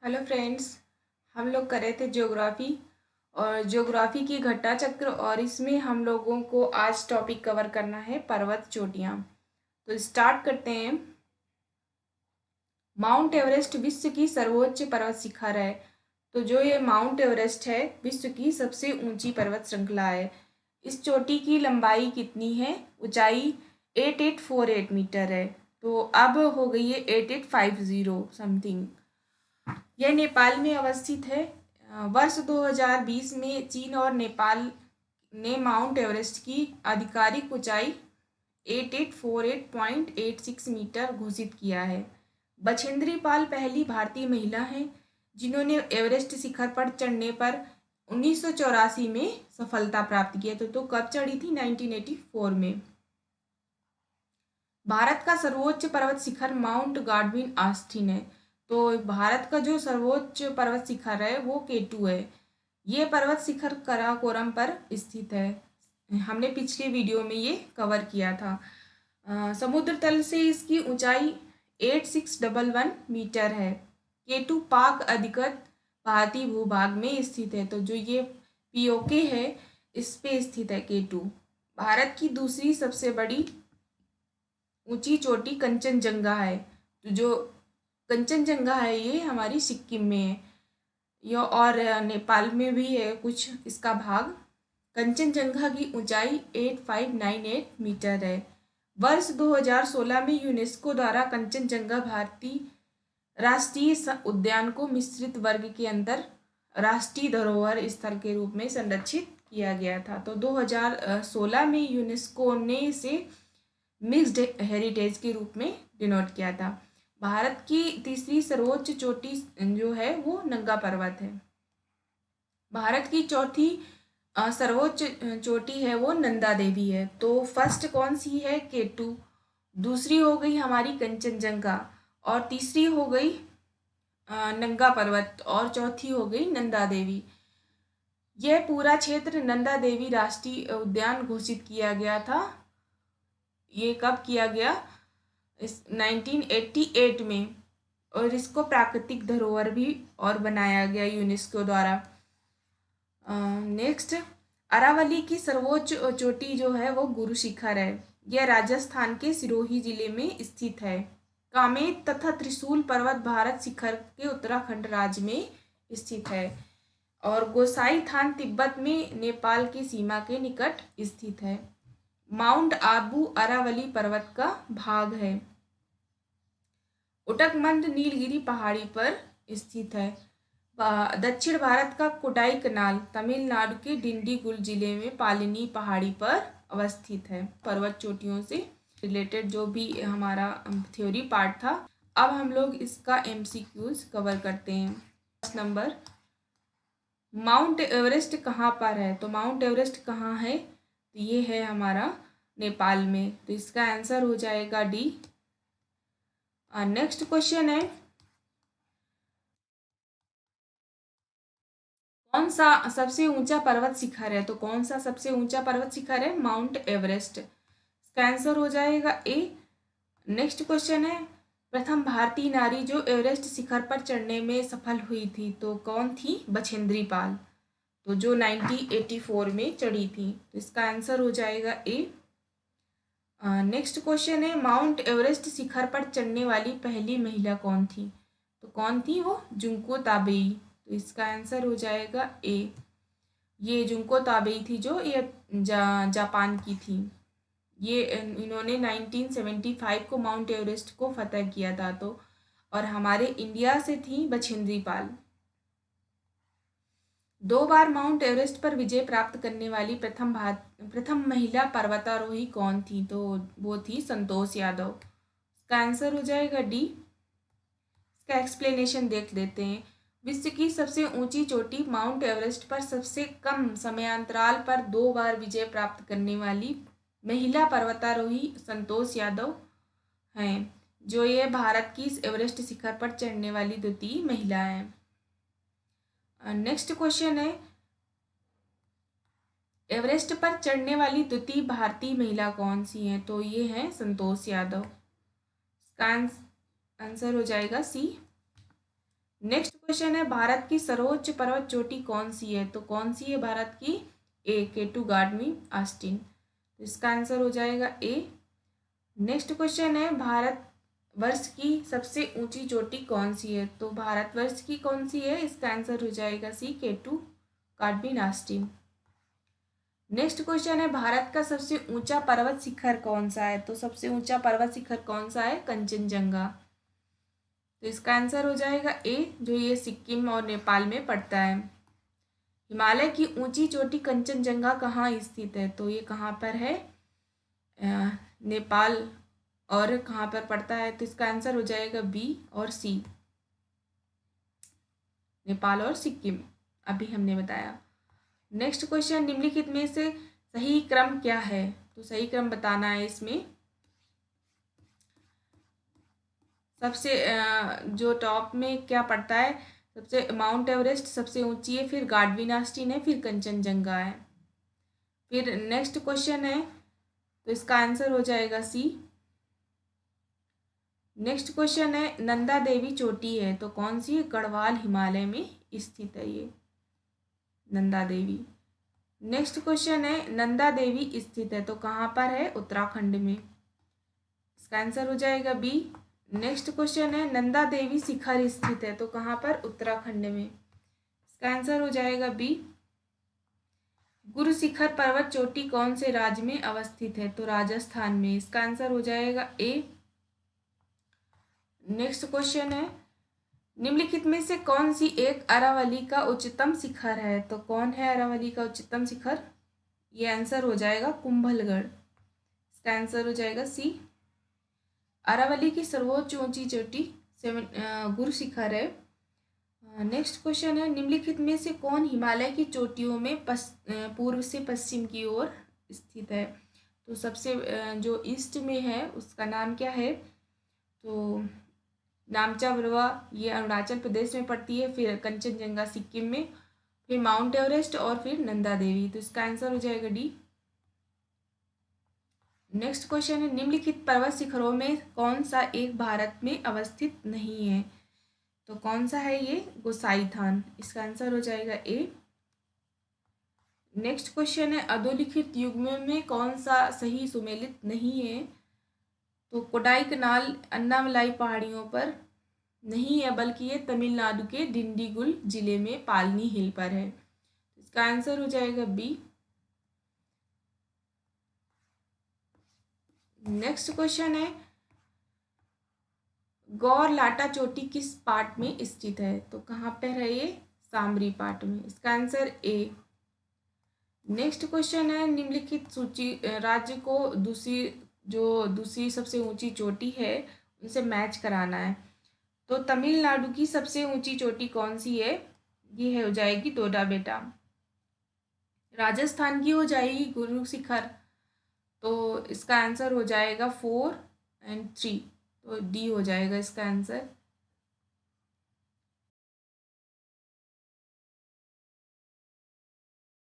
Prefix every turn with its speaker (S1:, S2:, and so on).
S1: Hello friends. हम लोग कर रहे थे ज्योग्राफी और ज्योग्राफी की घटना चक्र और इसमें हम लोगों को आज टॉपिक कवर करना है पर्वत चोटियाँ। तो स्टार्ट करते हैं। माउंट एवरेस्ट विश्व की सर्वोच्च पर्वत शिखर है। तो जो ये माउंट एवरेस्ट है विश्व की सबसे ऊंची पर्वत श्रृंखला है। इस चोटी की लंबाई कितनी है? ऊंचाई 8848 मीटर है। तो अब हो गई है 8850 समथिंग। यह नेपाल में अवस्थित है। वर्ष 2020 में चीन और नेपाल ने माउंट एवरेस्ट की आधिकारिक ऊंचाई 8848.86 मीटर घोषित किया है। बछेंद्री पाल पहली भारतीय महिला हैं जिन्होंने एवरेस्ट शिखर पर चढ़ने पर 1984 में सफलता प्राप्त की है। तो कब चढ़ी थी? 1984 में। भारत का सर्वोच्च पर्वत शिखर माउंट गार्डविन आस्टीन है। तो भारत का जो सर्वोच्च पर्वत शिखर है वो केटू है। ये पर्वत शिखर कराकोरम पर स्थित है। हमने पिछले वीडियो में ये कवर किया था। समुद्र तल से इसकी ऊंचाई 8611 मीटर है। केटू पाक अधिकृत भारतीय भूभाग में स्थित है। तो जो ये पीओके है इस पे स्थित है केटू। भारत की दूसरी सबसे बड़ी ऊंची चोटी कंचनजंगा है। तो जो कंचनजंगा है ये हमारी सिक्किम में है। यह और नेपाल में भी है कुछ इसका भाग। कंचनजंगा की ऊंचाई 8598 मीटर है। वर्ष 2016 में यूनेस्को द्वारा कंचनजंगा भारतीय राष्ट्रीय उद्यान को मिश्रित वर्ग के अंदर राष्ट्रीय धरोहर स्थल के रूप में संरक्षित किया गया था। तो 2016 में यूनेस्को ने इसे मिक्स्ड हेरिटेज के रूप में डिनोट किया था। भारत की तीसरी सर्वोच्च चोटी जो है वो नंगा पर्वत है। भारत की चौथी सर्वोच्च चोटी है वो नंदा देवी है। तो फर्स्ट कौन सी है? केटू। दूसरी हो गई हमारी कंचनजंगा और तीसरी हो गई नंगा पर्वत और चौथी हो गई नंदा देवी। यह पूरा क्षेत्र नंदा देवी राष्ट्रीय उद्यान घोषित किया गया था। ये कब किया गया? इस 1988 में। और इसको प्राकृतिक धरोहर भी और बनाया गया यूनेस्को द्वारा। नेक्स्ट, अरावली की सर्वोच्च चोटी जो है वो गुरु शिखर है। यह राजस्थान के सिरोही जिले में स्थित है। कामेत तथा त्रिशूल पर्वत भारत शिखर के उत्तराखंड राज्य में स्थित है और गोसाई थान तिब्बत में नेपाल की सीमा के निकट स्थित है। माउंट आबू अरावली पर्वत का भाग है। उटकमंद नीलगिरी पहाड़ी पर स्थित है। दक्षिण भारत का कोडाई कनाल तमिलनाडु के डिंडीगुल जिले में पालिनी पहाड़ी पर अवस्थित है। पर्वत चोटियों से रिलेटेड जो भी हमारा थ्योरी पार्ट था। अब हम लोग इसका एमसीक्यूज कवर करते हैं। फर्स्ट नंबर, माउंट एवरेस्ट कहाँ पर है? तो माउंट एवरेस्ट कहाँ है? तो ये है हमारा नेपाल में। तो इसका आंसर हो जाएगा डी। नेक्स्ट क्वेश्चन है, कौन सा सबसे ऊंचा पर्वत शिखर है? तो कौन सा सबसे ऊंचा पर्वत शिखर है? Mount Everest. इसका आंसर हो जाएगा ए। नेक्स्ट क्वेश्चन है, प्रथम भारतीय नारी जो एवरेस्ट शिखर पर चढ़ने में सफल हुई थी तो कौन थी? बछेंद्री पाल। तो जो 1984 में चढ़ी थी। तो इसका आंसर हो जाएगा ए। नेक्स्ट क्वेश्चन है, माउंट एवरेस्ट शिखर पर चढ़ने वाली पहली महिला कौन थी? तो कौन थी वो? Junko Tabei. तो इसका आंसर हो जाएगा ए। ये जुंको ताबेई थी जो ये जापान की थी। ये इन्होंने 1975 को माउंट एवरेस्ट को फतह किया था। तो और हमारे इंडिया से थी बछेंद्री पाल। 2 बार माउंट एवरेस्ट पर विजय प्राप्त करने वाली प्रथम महिला पर्वतारोही कौन थी? तो वो थी संतोष यादव। इसका आंसर हो जाएगा डी। इसका एक्सप्लेनेशन देख लेते हैं। विश्व की सबसे ऊंची चोटी माउंट एवरेस्ट पर सबसे कम समयांतराल पर 2 बार विजय प्राप्त करने वाली महिला पर्वतारोही संतोष यादव हैं, जो ये भारत की एवरेस्ट शिखर पर चढ़ने वाली द्वितीय महिला हैं। नेक्स्ट क्वेश्चन है, एवरेस्ट पर चढ़ने वाली द्वितीय भारतीय महिला कौन सी है? तो ये है संतोष यादव। इसका आंसर हो जाएगा सी। नेक्स्ट क्वेश्चन है भारत की सर्वोच्च पर्वत चोटी कौन सी है? तो कौन सी है भारत की? ए, केटू गार्डवी आस्टीन। तो इसका आंसर हो जाएगा ए। नेक्स्ट क्वेश्चन है भारत वर्ष की सबसे ऊंची चोटी कौन सी है? तो भारतवर्ष की कौन सी है? इसका आंसर हो जाएगा सी, केटू गार्डवी आस्टीन। नेक्स्ट क्वेश्चन है भारत का सबसे ऊंचा पर्वत शिखर कौन सा है? तो सबसे ऊंचा पर्वत शिखर कौन सा है? कंचनजंगा। तो इसका आंसर हो जाएगा ए, जो ये सिक्किम और नेपाल में पड़ता है। हिमालय की ऊंची चोटी कंचनजंगा कहाँ स्थित है? तो ये कहाँ पर है? नेपाल। और कहाँ पर पड़ता है? तो इसका आंसर हो जाएगा बी और सी, नेपाल और सिक्किम, अभी हमने बताया। नेक्स्ट क्वेश्चन, निम्नलिखित में से सही क्रम क्या है? तो सही क्रम बताना है इसमें। सबसे जो टॉप में क्या पड़ता है? सबसे माउंट एवरेस्ट सबसे ऊंची है, फिर गार्डविन आस्टीन है, फिर कंचनजंगा है। फिर नेक्स्ट क्वेश्चन है, तो इसका आंसर हो जाएगा सी। नेक्स्ट क्वेश्चन है नंदा देवी चोटी है, तो कौन सी है? गढ़वाल हिमालय में स्थित है ये नंदा देवी। नेक्स्ट क्वेश्चन है नंदा देवी स्थित है, तो कहाँ पर है? उत्तराखंड में। इसका आंसर हो जाएगा बी। नेक्स्ट क्वेश्चन है नंदा देवी शिखर स्थित है, तो कहाँ पर? उत्तराखंड में। इसका आंसर हो जाएगा बी। गुरु शिखर पर्वत चोटी कौन से राज्य में अवस्थित है? तो राजस्थान में। इसका आंसर हो जाएगा ए। नेक्स्ट क्वेश्चन है निम्नलिखित में से कौन सी एक अरावली का उच्चतम शिखर है? तो कौन है अरावली का उच्चतम शिखर? ये आंसर हो जाएगा कुंभलगढ़। इसका आंसर हो जाएगा सी। अरावली की सर्वोच्च ऊंची चोटी गुरु शिखर है। नेक्स्ट क्वेश्चन है निम्नलिखित में से कौन हिमालय की चोटियों में पूर्व से पश्चिम की ओर स्थित है? तो सबसे जो ईस्ट में है उसका नाम क्या है? तो नामचा बरुआ, ये अरुणाचल प्रदेश में पड़ती है, फिर कंचनजंगा सिक्किम में, फिर माउंट एवरेस्ट और फिर नंदा देवी। तो इसका आंसर हो जाएगा डी। नेक्स्ट क्वेश्चन है निम्नलिखित पर्वत शिखरों में कौन सा एक भारत में अवस्थित नहीं है? तो कौन सा है ये? गोसाईथान। इसका आंसर हो जाएगा ए। नेक्स्ट क्वेश्चन है अधोलिखित युग्म में कौन सा सही सुमेलित नहीं है? तो कोडाईकनाल अन्नामलाई पहाड़ियों पर नहीं है, बल्कि ये तमिलनाडु के डिंडीगुल जिले में पालनी हिल पर है। इसका आंसर हो जाएगा बी। नेक्स्ट क्वेश्चन है गौर लाटा चोटी किस पार्ट में स्थित है? तो कहाँ पर है ये? सामरी पार्ट में। इसका आंसर ए। नेक्स्ट क्वेश्चन है निम्नलिखित सूची राज्य को दूसरी सबसे ऊंची चोटी है उनसे मैच कराना है। तो तमिलनाडु की सबसे ऊंची चोटी कौन सी है? ये है हो जाएगी डोडा बेटा। राजस्थान की हो जाएगी गुरु शिखर। तो इसका आंसर हो जाएगा 4 और 3, तो डी हो जाएगा इसका आंसर।